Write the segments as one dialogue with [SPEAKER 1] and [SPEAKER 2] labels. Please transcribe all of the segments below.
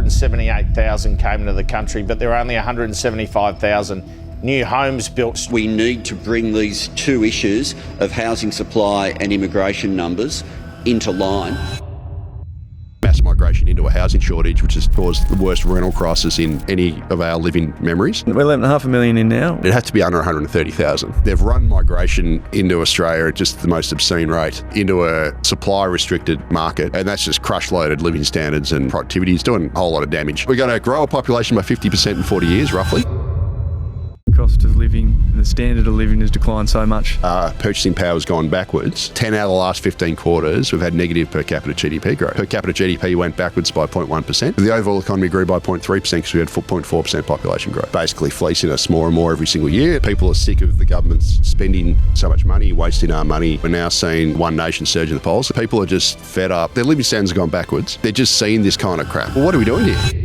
[SPEAKER 1] 178,000 came into the country, but there are only 175,000 new homes built.
[SPEAKER 2] We need to bring these two issues of housing supply and immigration numbers into line.
[SPEAKER 3] Mass migration into a housing shortage, which has caused the worst rental crisis in any of our living memories.
[SPEAKER 4] We're letting 500,000 in now.
[SPEAKER 3] It had to be under 130,000. They've run migration into Australia at just the most obscene rate, into a supply-restricted market, and that's just crush-loaded living standards and productivity. It's doing a whole lot of damage. We're going to grow a population by 50% in 40 years, roughly.
[SPEAKER 4] Cost of living and the standard of living has declined so much.
[SPEAKER 3] Purchasing power has gone backwards. 10 out of the last 15 quarters, we've had negative per capita GDP growth. Per capita GDP went backwards by 0.1%. The overall economy grew by 0.3% because we had 4.4% population growth. Basically fleecing us more and more every single year. People are sick of the government's spending so much money, wasting our money. We're now seeing One Nation surge in the polls. People are just fed up. Their living standards have gone backwards. They're just seeing this kind of crap. Well, what are we doing here?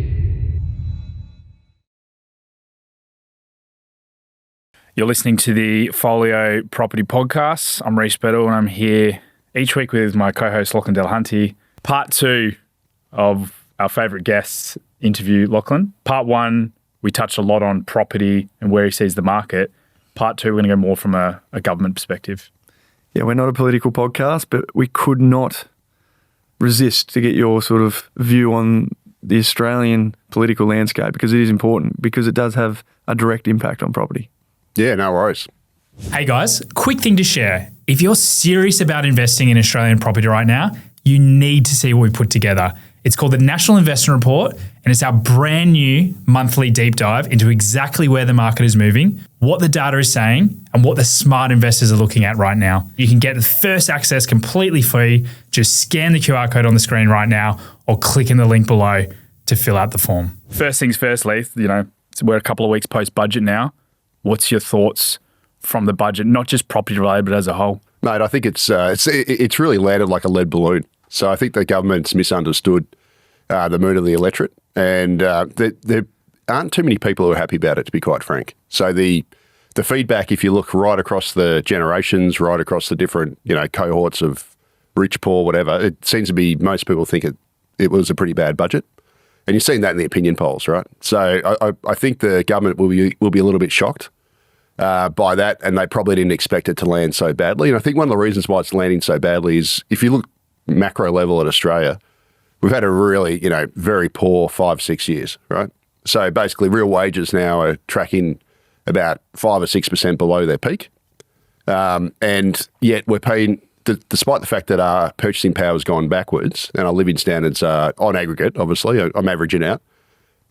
[SPEAKER 5] You're listening to the Follio Property Podcast. I'm Reece Bedell and I'm here each week with my co-host Lachlan Delahunty. Part 2 of our favourite guests interview Lachlan. Part 1, we touched a lot on property and where he sees the market. Part 2, we're going to go more from a government perspective.
[SPEAKER 4] Yeah, we're not a political podcast, but we could not resist to get your sort of view on the Australian political landscape because it is important, because it does have a direct impact on property.
[SPEAKER 3] Yeah, no worries.
[SPEAKER 6] Hey guys, quick thing to share. If you're serious about investing in Australian property right now, you need to see what we put together. It's called the National Investment Report, and it's our brand new monthly deep dive into exactly where the market is moving, what the data is saying, and what the smart investors are looking at right now. You can get the first access completely free. Just scan the QR code on the screen right now or click in the link below to fill out the form.
[SPEAKER 5] First things first, Leith, we're a couple of weeks post-budget now. What's your thoughts from the budget, not just property related, but as a whole?
[SPEAKER 3] Mate, I think it's really landed like a lead balloon. So I think the government's misunderstood the mood of the electorate, and there aren't too many people who are happy about it, to be quite frank. So the feedback, if you look right across the generations, right across the different cohorts of rich, poor, whatever, it seems to be most people think it was a pretty bad budget. And you've seen that in the opinion polls, right? So I think the government will be a little bit shocked by that, and they probably didn't expect it to land so badly. And I think one of the reasons why it's landing so badly is if you look macro level at Australia, we've had a really, very poor 5-6 years, right? So basically real wages now are tracking about 5 or 6% below their peak. And yet we're paying, despite the fact that our purchasing power has gone backwards and our living standards are, on aggregate, obviously, I'm averaging out,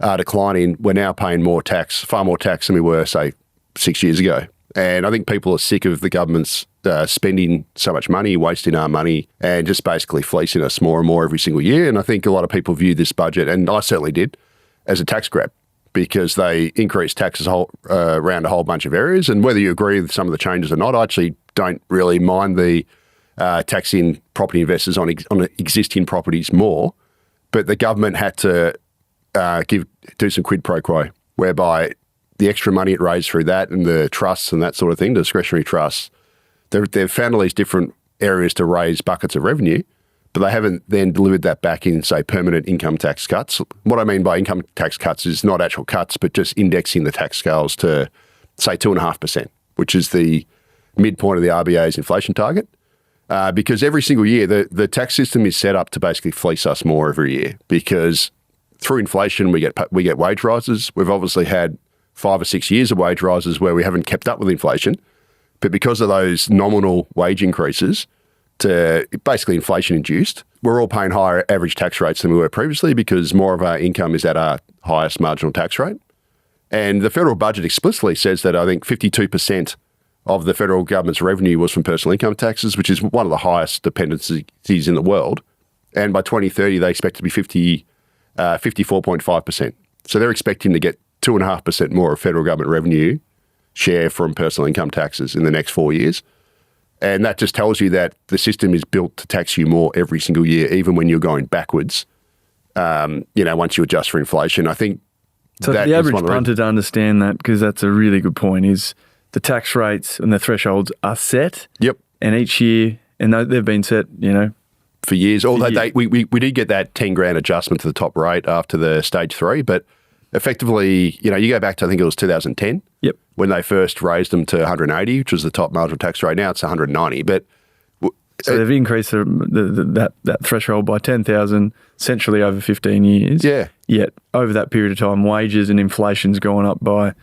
[SPEAKER 3] are declining, we're now paying more tax, far more tax than we were, say, 6 years ago. And I think people are sick of the government's spending so much money, wasting our money, and just basically fleecing us more and more every single year. And I think a lot of people view this budget, and I certainly did, as a tax grab because they increased taxes around a whole bunch of areas. And whether you agree with some of the changes or not, I actually don't really mind the taxing property investors on existing properties more, but the government had to do some quid pro quo, whereby the extra money it raised through that and the trusts and that sort of thing, discretionary trusts, they've found all these different areas to raise buckets of revenue, but they haven't then delivered that back in, say, permanent income tax cuts. What I mean by income tax cuts is not actual cuts, but just indexing the tax scales to, say, 2.5%, which is the midpoint of the RBA's inflation target. Because every single year, the tax system is set up to basically fleece us more every year because through inflation, we get wage rises. We've obviously had 5 or 6 years of wage rises where we haven't kept up with inflation. But because of those nominal wage increases to basically inflation induced, we're all paying higher average tax rates than we were previously because more of our income is at our highest marginal tax rate. And the federal budget explicitly says that I think 52% of the federal government's revenue was from personal income taxes, which is one of the highest dependencies in the world. And by 2030, they expect to be 54.5%. So they're expecting to get 2.5% more of federal government revenue share from personal income taxes in the next 4 years. And that just tells you that the system is built to tax you more every single year, even when you're going backwards, once you adjust for inflation. I think
[SPEAKER 4] so
[SPEAKER 3] that
[SPEAKER 4] the average
[SPEAKER 3] is
[SPEAKER 4] punter to understand that, because that's a really good point, is the tax rates and the thresholds are set.
[SPEAKER 3] Yep.
[SPEAKER 4] And each year, and they've been set,
[SPEAKER 3] for years. Although we did get that 10 grand adjustment to the top rate after the stage 3, but effectively, you go back to, I think it was 2010.
[SPEAKER 4] Yep.
[SPEAKER 3] When they first raised them to 180, which was the top marginal tax rate. Now it's 190, but
[SPEAKER 4] so they've increased that threshold by 10,000 essentially over 15 years.
[SPEAKER 3] Yeah.
[SPEAKER 4] Yet over that period of time, wages and inflation's gone up by,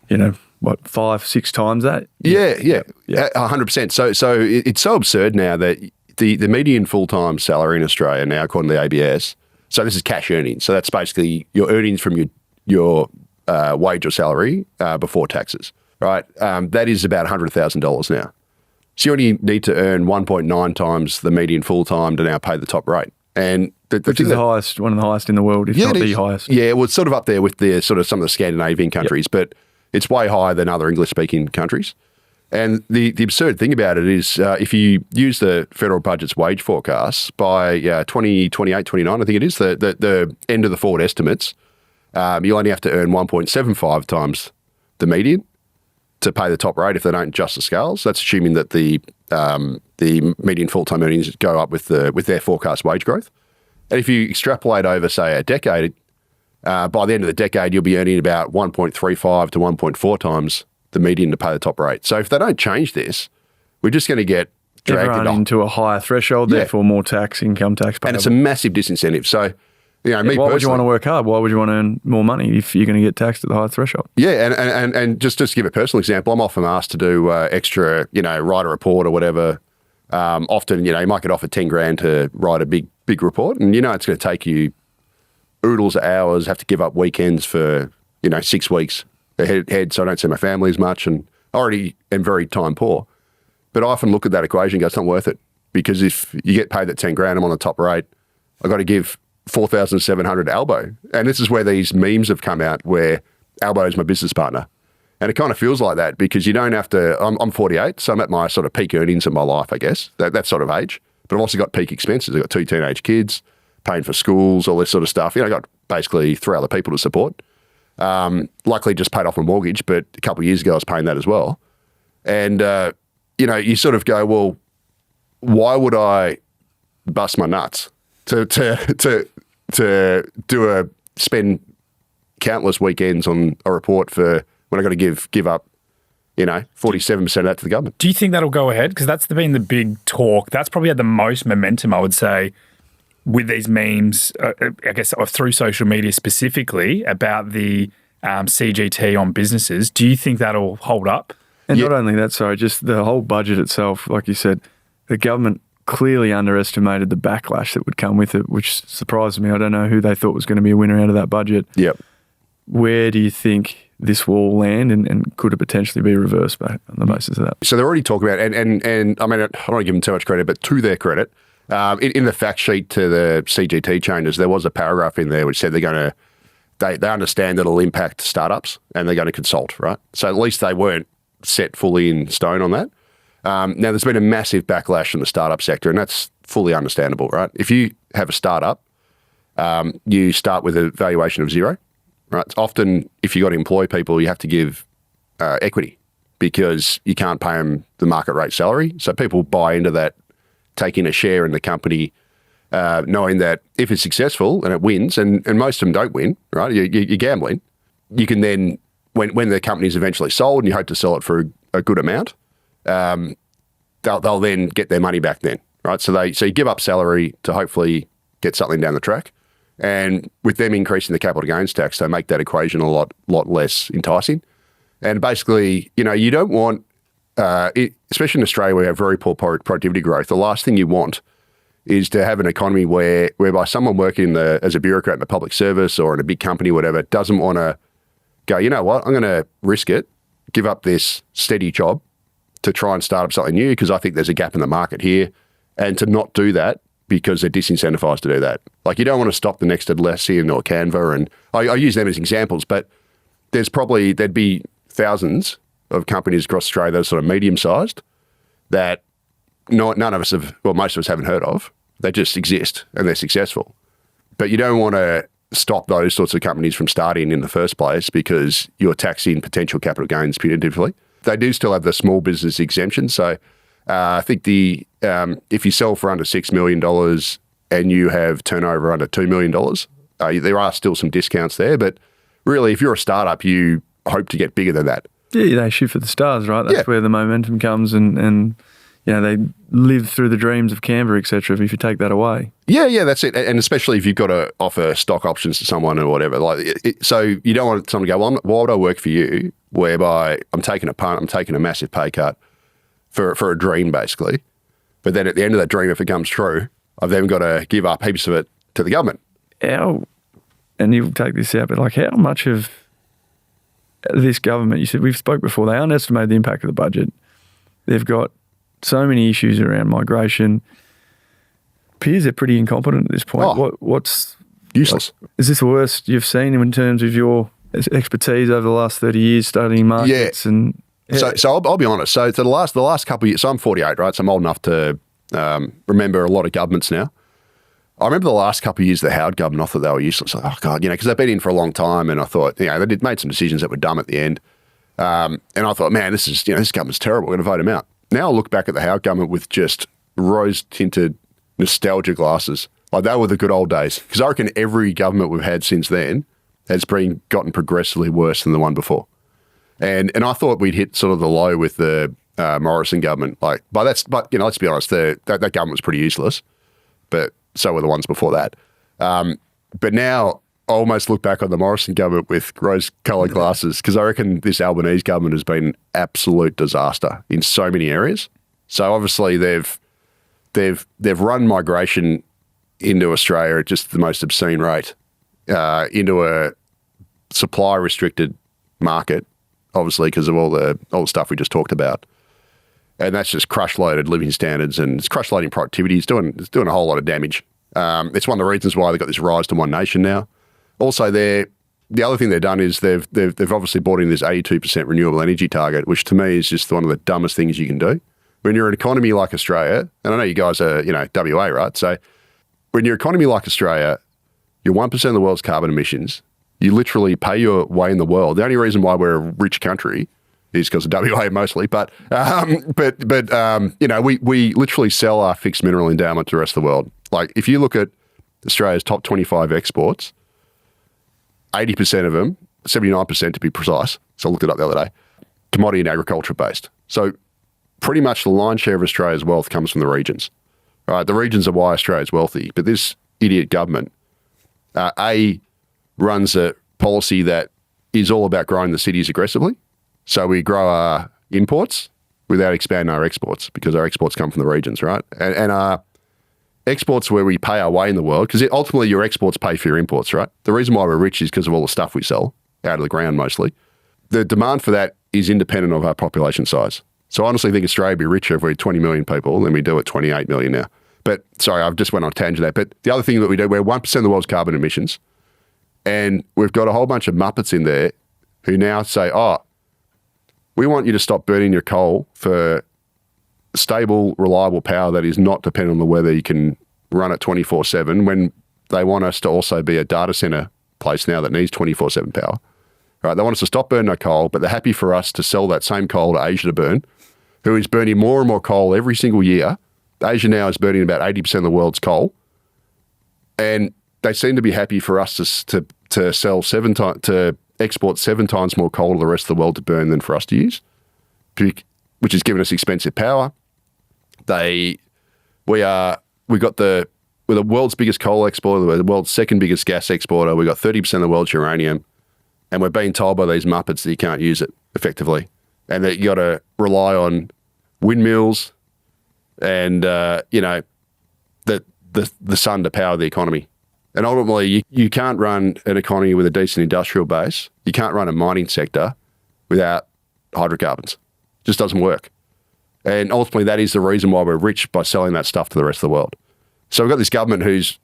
[SPEAKER 4] 5-6 times that.
[SPEAKER 3] Yeah. 100%. So it's so absurd now that the median full-time salary in Australia now, according to the ABS, so this is cash earnings. So that's basically your earnings from your wage or salary before taxes, right? That is about $100,000 now. So you only need to earn 1.9 times the median full-time to now pay the top rate. And
[SPEAKER 4] which is one of the highest in the world, if not the highest.
[SPEAKER 3] Yeah, well, it's sort of up there with the sort of some of the Scandinavian countries, but it's way higher than other English-speaking countries. And the absurd thing about it is if you use the federal budget's wage forecasts by 2028, 29, I think it is, the end of the forward estimates, you only have to earn 1.75 times the median to pay the top rate if they don't adjust the scales. That's assuming that the median full-time earnings go up with their forecast wage growth. And if you extrapolate over, say, a decade, by the end of the decade, you'll be earning about 1.35 to 1.4 times the median to pay the top rate. So if they don't change this, we're just going to get dragged
[SPEAKER 4] into a higher threshold, therefore more income tax payable.
[SPEAKER 3] And it's a massive disincentive. So,
[SPEAKER 4] why would you want to work hard? Why would you want to earn more money if you're going to get taxed at the higher threshold?
[SPEAKER 3] Yeah, and just to give a personal example, I'm often asked to do extra, write a report or whatever. Often, you might get offered 10 grand to write a big report, and it's going to take you oodles of hours, have to give up weekends for, 6 weeks ahead, so I don't see my family as much, and I already am very time poor. But I often look at that equation and go, it's not worth it, because if you get paid that 10 grand, I'm on the top rate, I've got to give 4,700 Albo. And this is where these memes have come out where Albo is my business partner. And it kind of feels like that because you don't have to, I'm 48, so I'm at my sort of peak earnings in my life, I guess, that sort of age. But I've also got peak expenses. I've got 2 teenage kids, paying for schools, all this sort of stuff. I've got basically 3 other people to support. Luckily just paid off my mortgage, but a couple of years ago I was paying that as well. And, you sort of go, well, why would I bust my nuts to spend countless weekends on a report for when I got to give up, 47% of that to the government.
[SPEAKER 5] Do you think that'll go ahead? Because that's been the big talk. That's probably had the most momentum, I would say, with these memes, I guess, through social media specifically about the CGT on businesses. Do you think that'll hold up?
[SPEAKER 4] And not only that, just the whole budget itself, like you said, the government clearly underestimated the backlash that would come with it, which surprised me. I don't know who they thought was going to be a winner out of that budget.
[SPEAKER 3] Yep.
[SPEAKER 4] Where do you think this will land, and could it potentially be reversed back on the basis of that? So
[SPEAKER 3] they're already talking about, and I mean, I don't want to give them too much credit, but to their credit, in the fact sheet to the CGT changes, there was a paragraph in there which said they understand that it'll impact startups and they're going to consult, right? So at least they weren't set fully in stone on that. Now, there's been a massive backlash in the startup sector, and that's fully understandable, right? If you have a startup, you start with a valuation of 0, right? It's often, if you've got to employ people, you have to give equity because you can't pay them the market rate salary. So people buy into that, taking a share in the company, knowing that if it's successful and it wins, and most of them don't win, right? You're gambling. You can then, when the company's eventually sold and you hope to sell it for a good amount, they'll then get their money back then, right? So you give up salary to hopefully get something down the track. And with them increasing the capital gains tax, they make that equation a lot less enticing. And basically, you don't want, especially in Australia where we have very poor productivity growth, the last thing you want is to have an economy whereby someone working as a bureaucrat in the public service or in a big company, whatever, doesn't want to go, you know what, I'm going to risk it, give up this steady job to try and start up something new because I think there's a gap in the market here, and to not do that because they're disincentivized to do that. Like, you don't want to stop the next Atlassian or Canva, and I use them as examples, but there'd be thousands of companies across Australia that are sort of medium-sized that none of us most of us haven't heard of. They just exist and they're successful. But you don't want to stop those sorts of companies from starting in the first place because you're taxing potential capital gains punitively. They do still have the small business exemption. So I think if you sell for under $6 million and you have turnover under $2 million, there are still some discounts there. But really, if you're a startup, you hope to get bigger than that.
[SPEAKER 4] Yeah, they shoot for the stars, right? That's where the momentum comes, and they live through the dreams of Canberra, etc. If you take that away,
[SPEAKER 3] yeah, that's it. And especially if you've got to offer stock options to someone or whatever, so you don't want someone to go, well, why would I work for you? Whereby I'm taking a punt, I'm taking a massive pay cut for a dream, basically. But then at the end of that dream, if it comes true, I've then got to give up heaps of it to the government.
[SPEAKER 4] And you'll take this out, but how much of this government, you said we've spoke before, they underestimated the impact of the budget. They've got so many issues around migration. Appears they're pretty incompetent at this point. What's
[SPEAKER 3] useless?
[SPEAKER 4] Is this the worst you've seen in terms of your expertise over the last 30 years studying markets?
[SPEAKER 3] So I'll be honest. So the last couple of years, so I'm 48, right? So I'm old enough to remember a lot of governments now. I remember the last couple of years of the Howard government, I thought they were useless. Oh, God, because they've been in for a long time, and I thought, they made some decisions that were dumb at the end. And I thought, man, this government's terrible. We're going to vote him out. Now I look back at the Howard government with just rose-tinted nostalgia glasses. Like, they were the good old days. Because I reckon every government we've had since then has gotten progressively worse than the one before. And I thought we'd hit sort of the low with the Morrison government. But let's be honest, that government was pretty useless. But so were the ones before that. But now I almost look back on the Morrison government with rose-coloured glasses, because I reckon this Albanese government has been an absolute disaster in so many areas. So obviously they've run migration into Australia at just the most obscene rate, into a supply-restricted market, obviously because of all the stuff we just talked about. And that's just crush-loaded living standards, and it's crush-loading productivity. It's doing a whole lot of damage. It's one of the reasons why they've got this rise to one nation now. Also, the other thing they've done is they've obviously brought in this 82% renewable energy target, which to me is just one of the dumbest things you can do. When you're an economy like Australia, and I know you guys are, WA, right? So when you're an economy like Australia, you're 1% of the world's carbon emissions. You literally pay your way in the world. The only reason why we're a rich country is because of WA mostly, but we literally sell our fixed mineral endowment to the rest of the world. Like, if you look at Australia's top 25 exports, 80% of them, 79% to be precise, so I looked it up the other day, commodity and agriculture based. So pretty much the lion's share of Australia's wealth comes from the regions. Right? The regions are why Australia's wealthy, but this idiot government, runs a policy that is all about growing the cities aggressively. So we grow our imports without expanding our exports, because our exports come from the regions, right? And our exports where we pay our way in the world, because ultimately your exports pay for your imports, right? The reason why we're rich is because of all the stuff we sell out of the ground mostly. The demand for that is independent of our population size. So I honestly think Australia would be richer if we had 20 million people than we do at 28 million now. But sorry, I've just went on a tangent there. But the other thing that we do, we're 1% of the world's carbon emissions. And we've got a whole bunch of muppets in there who now say, we want you to stop burning your coal for stable, reliable power that is not dependent on the weather. You can run it 24/7, when they want us to also be a data center place now that needs 24/7 power. Right? They want us to stop burning our coal, but they're happy for us to sell that same coal to Asia to burn, who is burning more and more coal every single year. Asia now is burning about 80% of the world's coal. And they seem to be happy for us to sell to export 7 times more coal to the rest of the world to burn than for us to use, which has given us expensive power. We're the world's biggest coal exporter, we're the world's second biggest gas exporter, we've got 30% of the world's uranium, and we're being told by these muppets that you can't use it effectively, and that you got to rely on windmills and the sun to power the economy. And ultimately, you can't run an economy with a decent industrial base. You can't run a mining sector without hydrocarbons. It just doesn't work. And ultimately, that is the reason why we're rich, by selling that stuff to the rest of the world. So we've got this government who's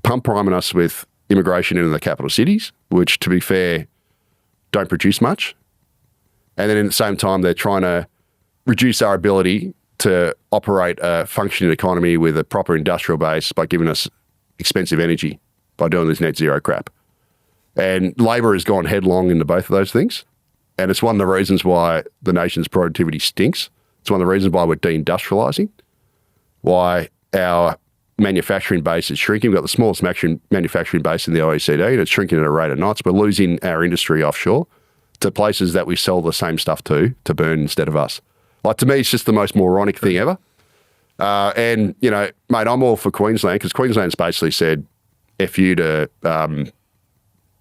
[SPEAKER 3] pump-priming us with immigration into the capital cities, which, to be fair, don't produce much. And then at the same time, they're trying to reduce our ability to operate a functioning economy with a proper industrial base by giving us expensive energy, by doing this net zero crap. And Labor has gone headlong into both of those things. And it's one of the reasons why the nation's productivity stinks. It's one of the reasons why we're deindustrializing, why our manufacturing base is shrinking. We've got the smallest manufacturing base in the OECD, and it's shrinking at a rate of knots. We're losing our industry offshore to places that we sell the same stuff to burn instead of us. Like, to me, it's just the most moronic thing ever. And, you know, mate, I'm all for Queensland, because Queensland's basically said F you to the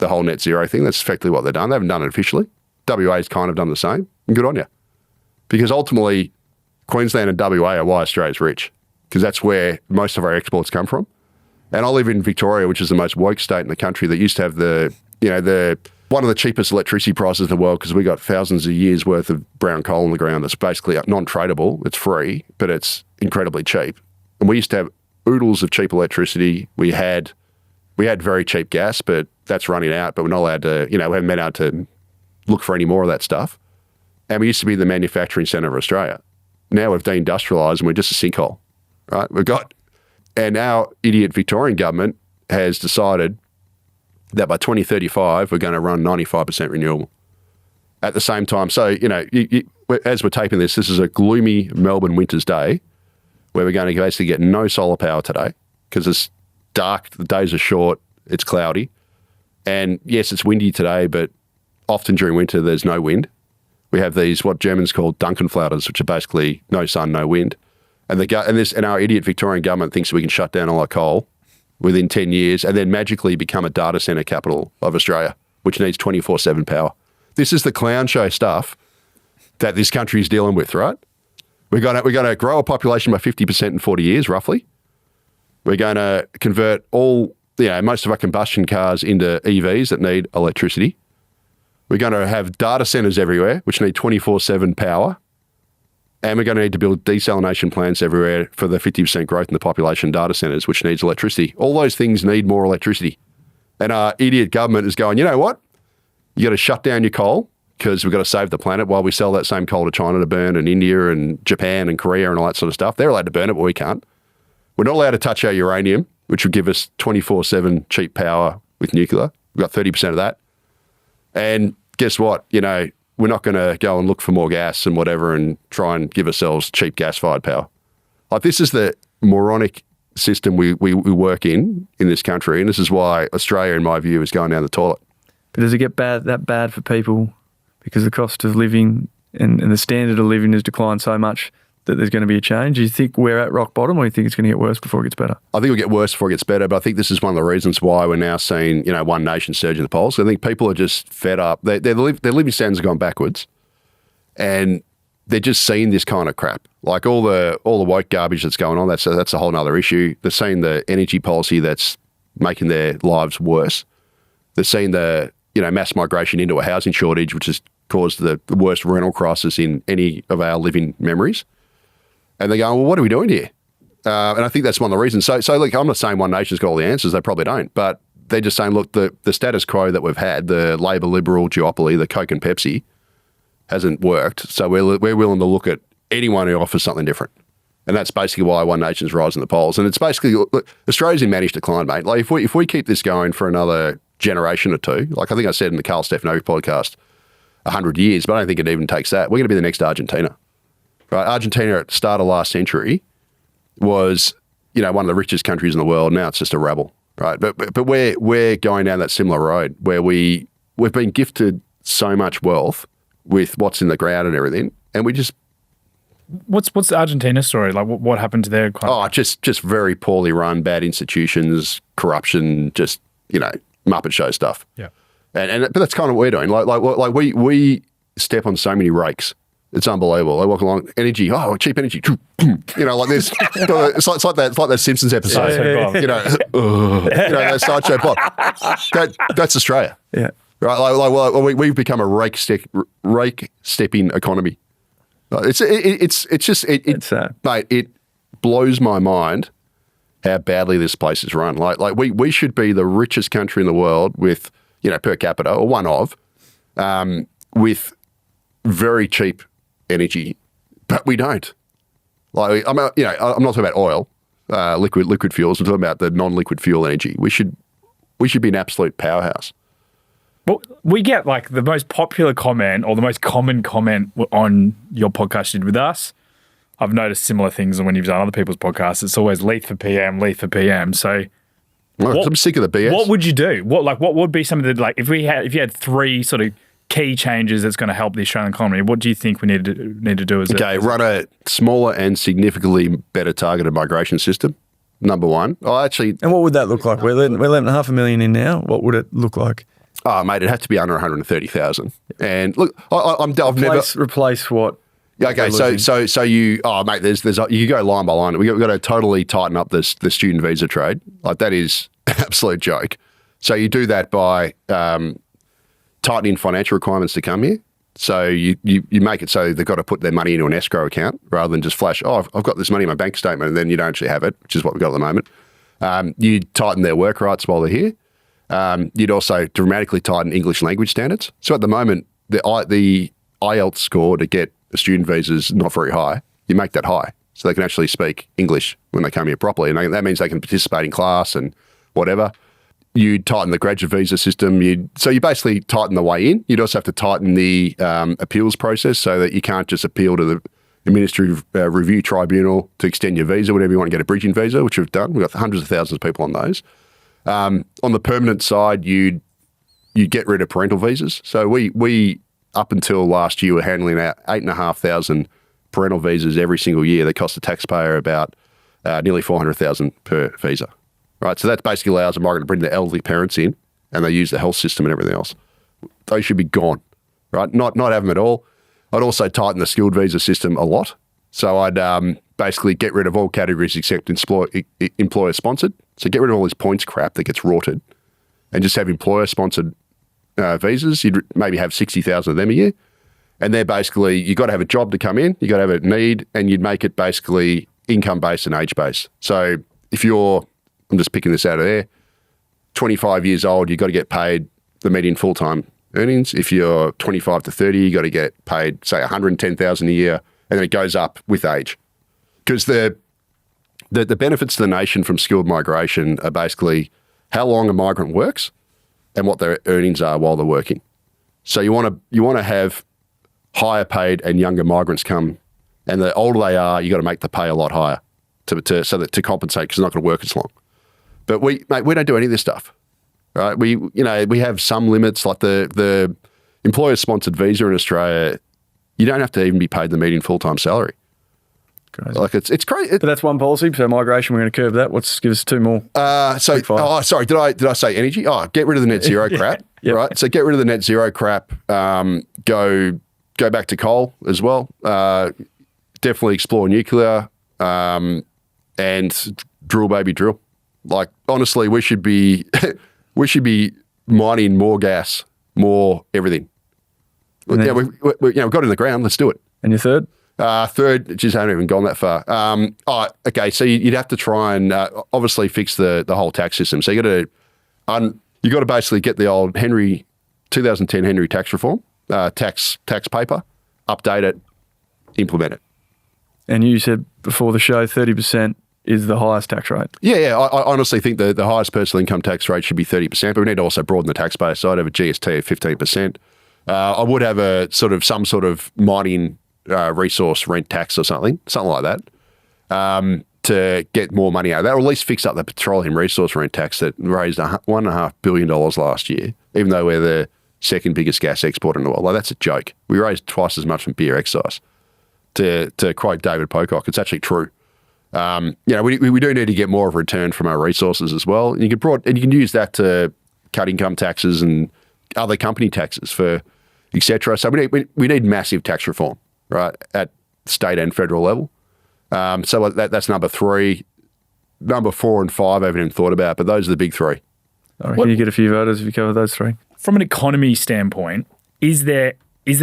[SPEAKER 3] whole net zero thing. That's effectively what they've done. They haven't done it officially. WA's kind of done the same. And good on you. Because ultimately, Queensland and WA are why Australia's rich, because that's where most of our exports come from. And I live in Victoria, which is the most woke state in the country, that used to have one of the cheapest electricity prices in the world, because we got thousands of years worth of brown coal in the ground that's basically non-tradable. It's free, but it's incredibly cheap. And we used to have oodles of cheap electricity. We had very cheap gas, but that's running out. But we're not allowed to, we haven't been able to look for any more of that stuff. And we used to be the manufacturing centre of Australia. Now we've deindustrialised and we're just a sinkhole, right? And our idiot Victorian government has decided that by 2035, we're going to run 95% renewable. At the same time, so, as we're taping this is a gloomy Melbourne winter's day where we're going to basically get no solar power today because it's dark, the days are short, it's cloudy. And yes, it's windy today, but often during winter, there's no wind. We have these, what Germans call Dunkelflauters, which are basically no sun, no wind. And our idiot Victorian government thinks we can shut down all our coal within 10 years and then magically become a data centre capital of Australia, which needs 24/7 power. This is the clown show stuff that this country is dealing with, right? We're going to grow a population by 50% in 40 years, roughly. We're going to convert most of our combustion cars into EVs that need electricity. We're going to have data centres everywhere, which need 24/7 power. And we're going to need to build desalination plants everywhere for the 50% growth in the population data centres, which needs electricity. All those things need more electricity. And our idiot government is going, you know what? You got to shut down your coal because we've got to save the planet while we sell that same coal to China to burn, and India and Japan and Korea and all that sort of stuff. They're allowed to burn it, but we can't. We're not allowed to touch our uranium, which would give us 24/7 cheap power with nuclear. We've got 30% of that. And guess what? We're not going to go and look for more gas and whatever and try and give ourselves cheap gas-fired power. Like, this is the moronic system we work in this country, and this is why Australia, in my view, is going down the toilet.
[SPEAKER 4] But does it get that bad for people because the cost of living and the standard of living has declined so much that there's going to be a change? Do you think we're at rock bottom, or do you think it's going to get worse before it gets better?
[SPEAKER 3] I think it'll get worse before it gets better, but I think this is one of the reasons why we're now seeing, One Nation surge in the polls. I think people are just fed up. Their living standards have gone backwards, and they're just seeing this kind of crap. Like all the woke garbage that's going on, that's a whole other issue. They're seeing the energy policy that's making their lives worse. They're seeing the mass migration into a housing shortage, which has caused the worst rental crisis in any of our living memories. And they're going, well, what are we doing here? And I think that's one of the reasons. So look, I'm not saying One Nation's got all the answers. They probably don't. But they're just saying, look, the status quo that we've had, the Labor-Liberal duopoly, the Coke and Pepsi, hasn't worked. So we're willing to look at anyone who offers something different. And that's basically why One Nation's rising the polls. And it's basically, look, Australia's in managed decline, mate. Like, if we keep this going for another generation or two, like I think I said in the Carl Stefano podcast, 100 years, but I don't think it even takes that. We're going to be the next Argentina. Right? Argentina at the start of last century was, one of the richest countries in the world. Now it's just a rabble, right? But we're going down that similar road where we've been gifted so much wealth with what's in the ground and everything, and we just...
[SPEAKER 5] What's the Argentina story? Like, what happened to their...
[SPEAKER 3] Just very poorly run, bad institutions, corruption, just, Muppet Show stuff.
[SPEAKER 5] Yeah.
[SPEAKER 3] But that's kind of what we're doing. Like we step on so many rakes. It's unbelievable. I walk along, energy, cheap energy, like this. It's like that Simpsons episode. That sideshow Bob. That's Australia.
[SPEAKER 4] Yeah.
[SPEAKER 3] Right. We've become a rake stepping economy. It's
[SPEAKER 4] sad.
[SPEAKER 3] Mate, it blows my mind how badly this place is run. Like we should be the richest country in the world with, per capita, or one of, with very cheap energy, but we don't. Like, I'm not talking about oil, liquid fuels. I'm talking about the non-liquid fuel energy. We should be an absolute powerhouse.
[SPEAKER 5] Well, we get the most popular comment or the most common comment on your podcast you did with us I've noticed similar things when you've done other people's podcasts. It's always Leith for PM, Leith for PM. So
[SPEAKER 3] I'm sick of the BS.
[SPEAKER 5] what would you do? What would be some of the, like, if you had three sort of key changes that's going to help the Australian economy, what do you think we need to do
[SPEAKER 3] run a smaller and significantly better targeted migration system, number one.
[SPEAKER 4] And what would that look like? We're letting 500,000 in now. What would it look like?
[SPEAKER 3] Oh, mate, it'd have to be under 130,000. And look,
[SPEAKER 4] Replace what?
[SPEAKER 3] Okay, so you, mate, there's you go line by line. We've got to totally tighten up the student visa trade. Like, that is an absolute joke. So you do that by tightening financial requirements to come here. So you make it so they've got to put their money into an escrow account rather than just flash, I've got this money in my bank statement, and then you don't actually have it, which is what we've got at the moment. You tighten their work rights while they're here. You'd also dramatically tighten English language standards. So at the moment, the IELTS score to get a student visa is not very high. You make that high so they can actually speak English when they come here properly. And that means they can participate in class and whatever. You tighten the graduate visa system. So you basically tighten the way in. You'd also have to tighten the appeals process so that you can't just appeal to the Administrative Review Tribunal to extend your visa whenever you want to get a bridging visa, which we've done. We've got hundreds of thousands of people on those. On the permanent side, you get rid of parental visas. So we up until last year were handling out 8,500 parental visas every single year. They cost the taxpayer about nearly 400,000 per visa. Right, so that basically allows a migrant to bring their elderly parents in, and they use the health system and everything else. Those should be gone, right? Not have them at all. I'd also tighten the skilled visa system a lot. So I'd basically get rid of all categories except employer-sponsored. So get rid of all this points crap that gets rorted, and just have employer-sponsored visas. You'd maybe have 60,000 of them a year. And they're basically, you've got to have a job to come in, you've got to have a need, and you'd make it basically income-based and age-based. So if you're, I'm just picking this out of there, 25 years old, you've got to get paid the median full-time earnings. If you're 25 to 30, you've got to get paid, say, 110,000 a year, and then it goes up with age. Because the benefits to the nation from skilled migration are basically how long a migrant works and what their earnings are while they're working. So you want to have higher paid and younger migrants come, and the older they are, you got to make the pay a lot higher to compensate, because they're not going to work as long. But we don't do any of this stuff, right? We have some limits, like the employer-sponsored visa in Australia. You don't have to even be paid the median full-time salary.
[SPEAKER 4] Crazy.
[SPEAKER 3] Like it's crazy.
[SPEAKER 4] But that's one policy. So migration, we're going to curb that. Give us two more.
[SPEAKER 3] Sorry, did I say energy? Oh, get rid of the net zero crap.
[SPEAKER 4] Yep.
[SPEAKER 3] Right. So get rid of the net zero crap. Go back to coal as well. Definitely explore nuclear, and drill, baby, drill. Like, honestly, we should be mining more gas, more everything. We've got it in the ground. Let's do it.
[SPEAKER 4] And your third?
[SPEAKER 3] Third, just haven't even gone that far. Okay, so you'd have to try and obviously fix the whole tax system. So you got to basically get the old 2010 Henry tax reform, tax paper, update it, implement it.
[SPEAKER 4] And you said before the show, 30% is the highest tax rate. Yeah.
[SPEAKER 3] I honestly think the highest personal income tax rate should be 30%, but we need to also broaden the taxpayer side, have a GST of 15%. I would have some sort of mining resource rent tax or something like that, to get more money out of that, or at least fix up the petroleum resource rent tax that raised $1.5 billion last year, even though we're the second biggest gas exporter in the world. Like, that's a joke. We raised twice as much from beer excise. To quote David Pocock, it's actually true. We do need to get more of a return from our resources as well. And you can use that to cut income taxes and other company taxes for et cetera. So we need massive tax reform, right, at state and federal level. So that's number 3. Number 4 and 5 I haven't even thought about, but those are the big 3.
[SPEAKER 4] I reckon you get a few voters if you cover those 3.
[SPEAKER 5] From an economy standpoint, is there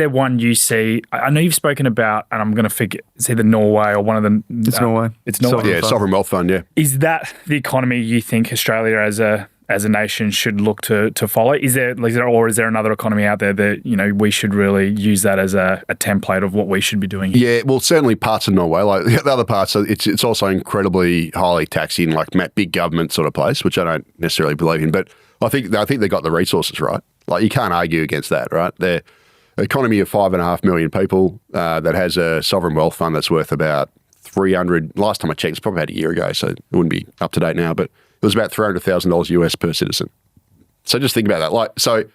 [SPEAKER 5] one you see? I know you've spoken about, and I'm going to it's either Norway or one of the...
[SPEAKER 4] It's Norway.
[SPEAKER 5] It's Norway.
[SPEAKER 3] Sovereign Wealth Fund, yeah.
[SPEAKER 5] Is that the economy you think Australia as a nation should look to follow? Is there another economy out there that we should really use that as a template of what we should be doing here? Yeah,
[SPEAKER 3] well, certainly parts of Norway, like the other parts, it's also incredibly highly taxing, like big government sort of place, which I don't necessarily believe in. But I think they got the resources right. Like, you can't argue against that, right? They're an economy of 5.5 million people that has a sovereign wealth fund that's worth about $300. Last time I checked, it's probably about a year ago, so it wouldn't be up to date now, but it was about $300,000 US per citizen. So just think about that. So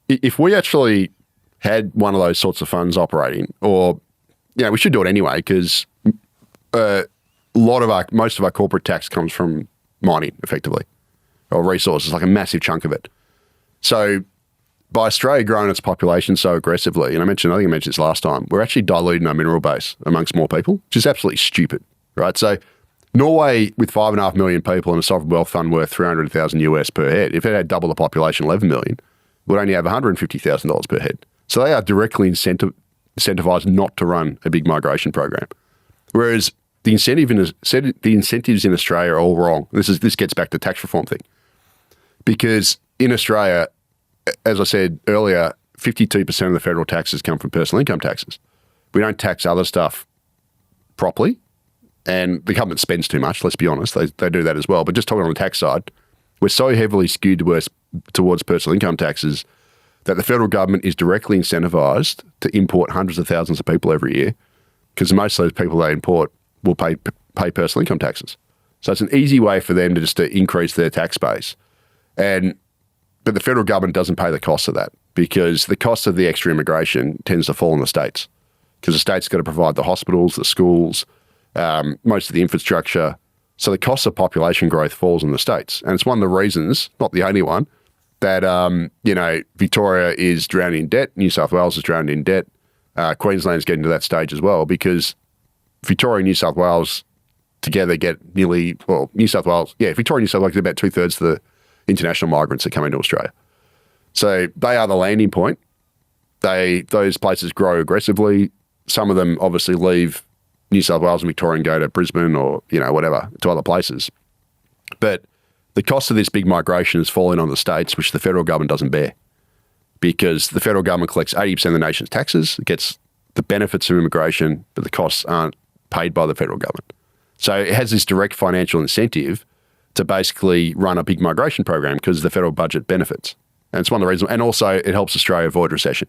[SPEAKER 3] if we actually had one of those sorts of funds operating, or we should do it anyway, because most of our corporate tax comes from mining, effectively, or resources, like a massive chunk of it. So by Australia growing its population so aggressively, and I think I mentioned this last time, we're actually diluting our mineral base amongst more people, which is absolutely stupid, right? So Norway, with 5.5 million people and a sovereign wealth fund worth $300,000 US per head, if it had double the population, 11 million, would only have $150,000 per head. So they are directly incentivized not to run a big migration program. Whereas the incentives in Australia are all wrong. This gets back to tax reform thing. Because in Australia, as I said earlier, 52% of the federal taxes come from personal income taxes. We don't tax other stuff properly, and the government spends too much, let's be honest. They do that as well. But just talking on the tax side, we're so heavily skewed towards personal income taxes that the federal government is directly incentivized to import hundreds of thousands of people every year, because most of those people they import will pay personal income taxes. So it's an easy way for them to increase their tax base. But the federal government doesn't pay the cost of that, because the cost of the extra immigration tends to fall on the states, because the states got to provide the hospitals, the schools, most of the infrastructure. So the cost of population growth falls on the states. And it's one of the reasons, not the only one, that, Victoria is drowning in debt, New South Wales is drowning in debt, Queensland's getting to that stage as well, because Victoria and New South Wales together get Victoria and New South Wales get about 2/3 of the international migrants that come into Australia. So they are the landing point. Those places grow aggressively. Some of them obviously leave New South Wales and Victoria and go to Brisbane or, whatever, to other places. But the cost of this big migration is falling on the states, which the federal government doesn't bear, because the federal government collects 80% of the nation's taxes. It gets the benefits of immigration, but the costs aren't paid by the federal government. So it has this direct financial incentive to basically run a big migration program because the federal budget benefits. And it's one of the reasons. And also it helps Australia avoid recession.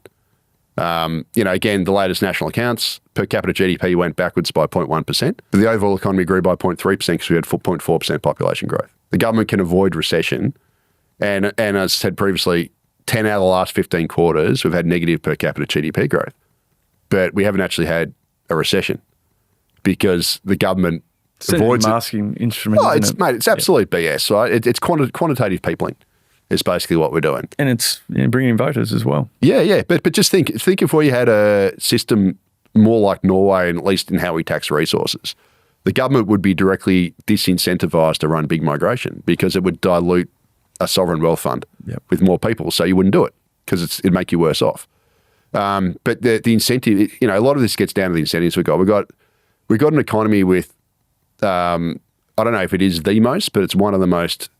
[SPEAKER 3] Again, the latest national accounts, per capita GDP went backwards by 0.1%. But the overall economy grew by 0.3% because we had 0.4% population growth. The government can avoid recession. And as I said previously, 10 out of the last 15 quarters, we've had negative per capita GDP growth. But we haven't actually had a recession because the government avoids
[SPEAKER 4] a masking instrument.
[SPEAKER 3] Oh, it's absolute BS, right? It's quantitative peopling. Is basically what we're doing,
[SPEAKER 4] and it's bringing in voters as well.
[SPEAKER 3] Yeah. But just think if we had a system more like Norway, and at least in how we tax resources, the government would be directly disincentivized to run big migration because it would dilute a sovereign wealth fund with more people. So you wouldn't do it because it'd make you worse off. But the incentive, a lot of this gets down to the incentives we got. We got an economy with, I don't know if it is the most, but it's one of the most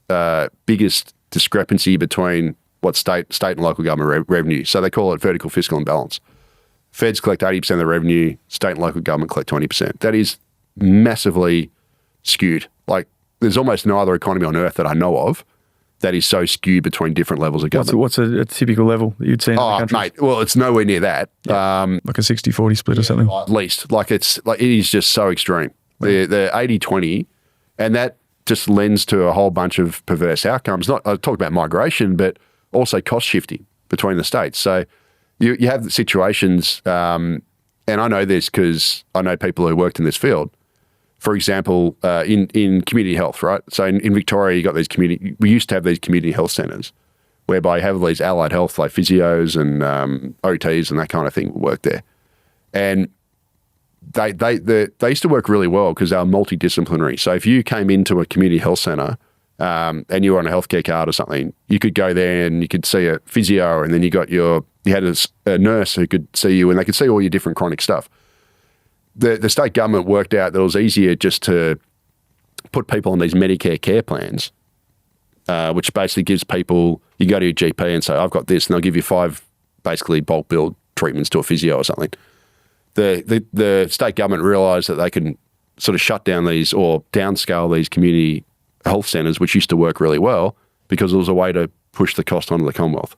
[SPEAKER 3] biggest discrepancy between what state and local government revenue. So they call it vertical fiscal imbalance. Feds collect 80% of the revenue, state and local government collect 20%. That is massively skewed. Like there's almost no other economy on earth that I know of that is so skewed between different levels of government.
[SPEAKER 4] What's a typical level that you'd see in other countries?
[SPEAKER 3] Mate, well, it's nowhere near that.
[SPEAKER 4] Yeah. Like a 60-40 split or something?
[SPEAKER 3] At least. It is just so extreme. The 80-20, and that just lends to a whole bunch of perverse outcomes. I talk about migration, but also cost shifting between the states. So you have situations, and I know this because I know people who worked in this field. For example, in community health, right? So in Victoria, you got we used to have these community health centres whereby you have these allied health like physios and OTs and that kind of thing work there. And they used to work really well because they were multidisciplinary. So if you came into a community health centre and you were on a healthcare card or something, you could go there and you could see a physio, and then you had a nurse who could see you, and they could see all your different chronic stuff. The state government worked out that it was easier just to put people on these Medicare care plans, which basically gives people, you go to your GP and say, I've got this, and they'll give you 5 basically bulk billed treatments to a physio or something. The state government realised that they can sort of shut down these or downscale these community health centres, which used to work really well, because it was a way to push the cost onto the Commonwealth,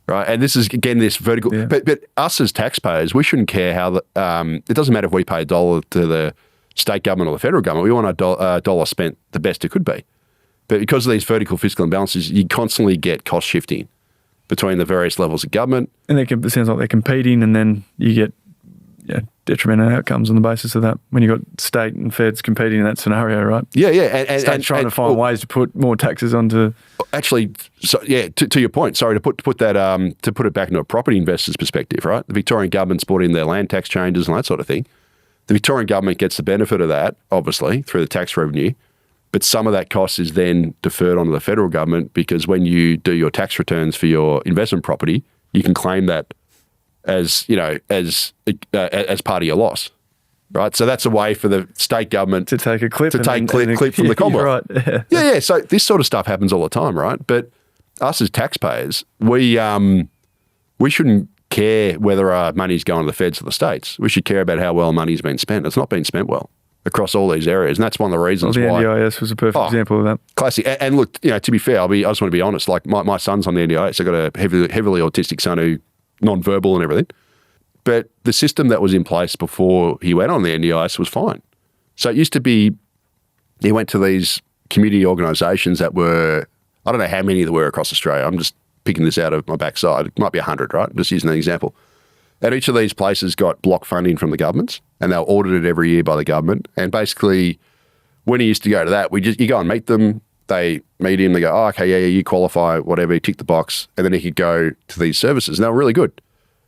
[SPEAKER 3] right? And this is, again, this vertical. Yeah. But us as taxpayers, we shouldn't care how it doesn't matter if we pay $1 to the state government or the federal government. We want a dollar spent the best it could be. But because of these vertical fiscal imbalances, you constantly get cost shifting between the various levels of government.
[SPEAKER 4] And it sounds like they're competing, and then you get detrimental outcomes on the basis of that when you've got state and feds competing in that scenario, right?
[SPEAKER 3] Yeah. And
[SPEAKER 4] trying to find ways to put more taxes onto...
[SPEAKER 3] Actually, to your point, sorry, to put that to put it back into a property investor's perspective, right? The Victorian government's brought in their land tax changes and that sort of thing. The Victorian government gets the benefit of that, obviously, through the tax revenue, but some of that cost is then deferred onto the federal government, because when you do your tax returns for your investment property, you can claim that as part of your loss, right? So that's a way for the state government
[SPEAKER 4] to take a clip
[SPEAKER 3] from the Commonwealth.
[SPEAKER 4] Right.
[SPEAKER 3] Yeah. So this sort of stuff happens all the time, right? But us as taxpayers, we shouldn't care whether our money's going to the feds or the states. We should care about how well money's been spent. It's not been spent well across all these areas, and that's one of the reasons
[SPEAKER 4] why.
[SPEAKER 3] The
[SPEAKER 4] NDIS was a perfect example of that.
[SPEAKER 3] Classic. And look, to be fair, I just want to be honest. Like my son's on the NDIS. I've got a heavily autistic son who non-verbal and everything. But the system that was in place before he went on the NDIS was fine. So it used to be, he went to these community organisations that were, I don't know how many there were across Australia. I'm just picking this out of my backside. It might be 100, right? Just using an example. And each of these places got block funding from the governments, and they were audited every year by the government. And basically, when he used to go to that, you go and meet them. They meet him. They go, oh, okay, yeah, you qualify, whatever. You tick the box, and then he could go to these services. And they were really good.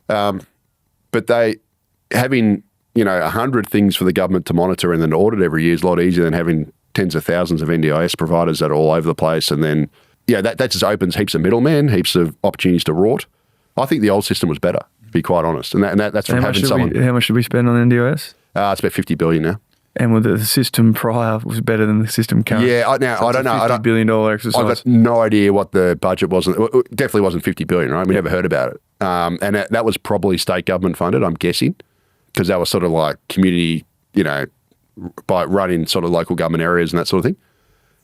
[SPEAKER 3] But having 100 things for the government to monitor and then audit every year is a lot easier than having tens of thousands of NDIS providers that are all over the place. And then, that just opens heaps of middlemen, heaps of opportunities to rort. I think the old system was better, to be quite honest. And that's from having someone.
[SPEAKER 4] How much should we spend on NDIS?
[SPEAKER 3] It's about $50 billion now.
[SPEAKER 4] And the system prior was better than the system current.
[SPEAKER 3] Yeah, I don't know.
[SPEAKER 4] $50 billion exercise.
[SPEAKER 3] I've got no idea what the budget was. It definitely wasn't $50 billion, right? We never heard about it. And that was probably state government funded, I'm guessing, because that was sort of like community, by running sort of local government areas and that sort of thing.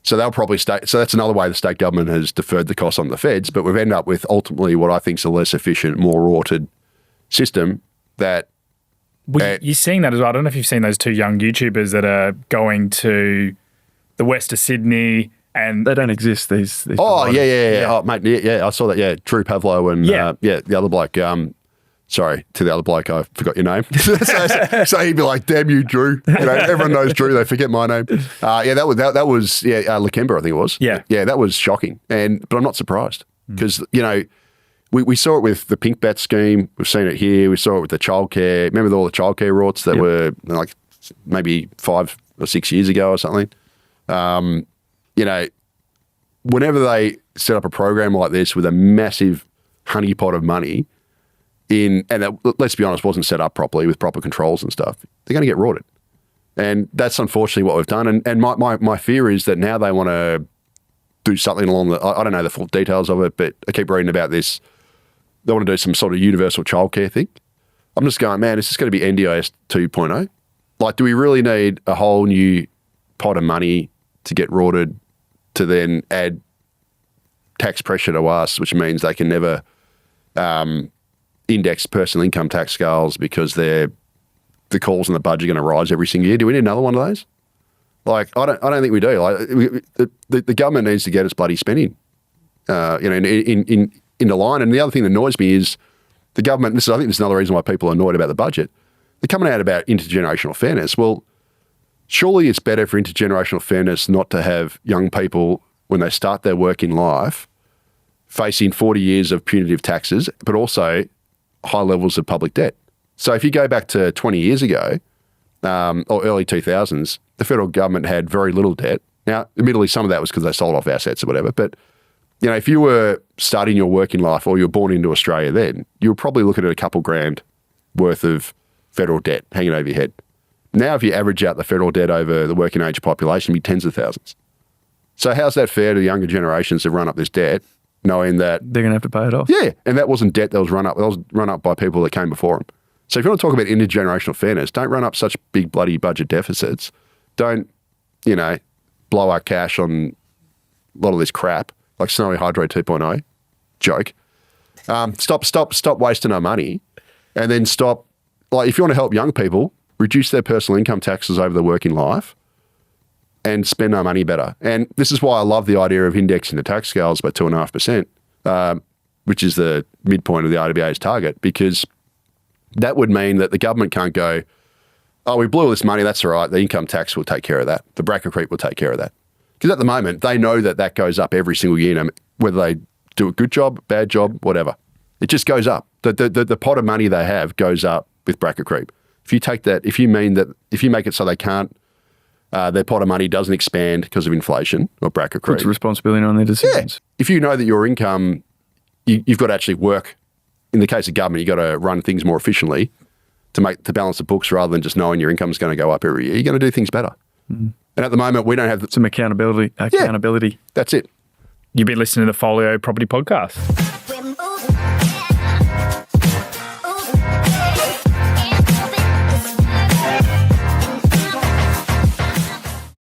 [SPEAKER 3] So they'll probably so that's another way the state government has deferred the cost on the feds, but we've ended up with ultimately what I think is a less efficient, more rorted system that...
[SPEAKER 5] You're seeing that as well. I don't know if you've seen those two young YouTubers that are going to the west of Sydney, and
[SPEAKER 4] they don't exist. These
[SPEAKER 3] oh yeah. Oh mate, yeah. I saw that. Yeah, Drew Pavlo and the other bloke. Sorry to the other bloke, I forgot your name. so he'd be like, "Damn you, Drew!" Everyone knows Drew. They forget my name. That was Canberra, I think it was.
[SPEAKER 5] Yeah,
[SPEAKER 3] that was shocking. But I'm not surprised because We saw it with the pink bat scheme. We've seen it here. We saw it with the childcare. Remember all the childcare rorts that were like maybe 5 or 6 years ago or something? Whenever they set up a program like this with a massive honeypot of money let's be honest, wasn't set up properly with proper controls and stuff, they're going to get rorted. And that's unfortunately what we've done. And my fear is that now they want to do something along I don't know the full details of it, but I keep reading about this. They want to do some sort of universal childcare thing. I'm just going, man, is this going to be NDIS 2.0? Like, do we really need a whole new pot of money to get rorted to then add tax pressure to us, which means they can never index personal income tax scales because the calls in the budget are going to rise every single year? Do we need another one of those? Like, I don't think we do. Like, the government needs to get its bloody spending, in the line. And the other thing that annoys me is the government. I think this is another reason why people are annoyed about the budget. They're coming out about intergenerational fairness. Well, surely it's better for intergenerational fairness not to have young people when they start their working life facing 40 years of punitive taxes, but also high levels of public debt. So if you go back to 20 years ago, or early 2000s, the federal government had very little debt. Now, admittedly, some of that was because they sold off assets or whatever. But, if you were starting your working life or you were born into Australia then, you were probably looking at a couple grand worth of federal debt hanging over your head. Now, if you average out the federal debt over the working age population, it'd be tens of thousands. So how's that fair to the younger generations that run up this debt, knowing that
[SPEAKER 4] they're going to have to pay it off?
[SPEAKER 3] Yeah, and that wasn't debt that was run up. That was run up by people that came before them. So if you want to talk about intergenerational fairness, don't run up such big bloody budget deficits. Don't, blow our cash on a lot of this crap, like Snowy Hydro 2.0, joke. Stop wasting our money, and then stop. Like, if you want to help young people, reduce their personal income taxes over their working life, and spend our money better. And this is why I love the idea of indexing the tax scales by 2.5%, which is the midpoint of the RBA's target, because that would mean that the government can't go, oh, we blew all this money, that's all right, the income tax will take care of that. The bracket creep will take care of that. Because at the moment, they know that that goes up every single year, whether they do a good job, bad job, whatever. It just goes up. The pot of money they have goes up with bracket creep. If you take that, if you make it so they can't, their pot of money doesn't expand because of inflation or bracket creep.
[SPEAKER 4] Puts responsibility on their decisions.
[SPEAKER 3] Yeah. If you know that your income, you've got to actually work. In the case of government, you've got to run things more efficiently to balance the books rather than just knowing your income is going to go up every year. You're going to do things better. Mm. And at the moment, we don't have
[SPEAKER 4] some accountability.
[SPEAKER 3] Yeah, that's it.
[SPEAKER 5] You've been listening to the Follio Property Podcast.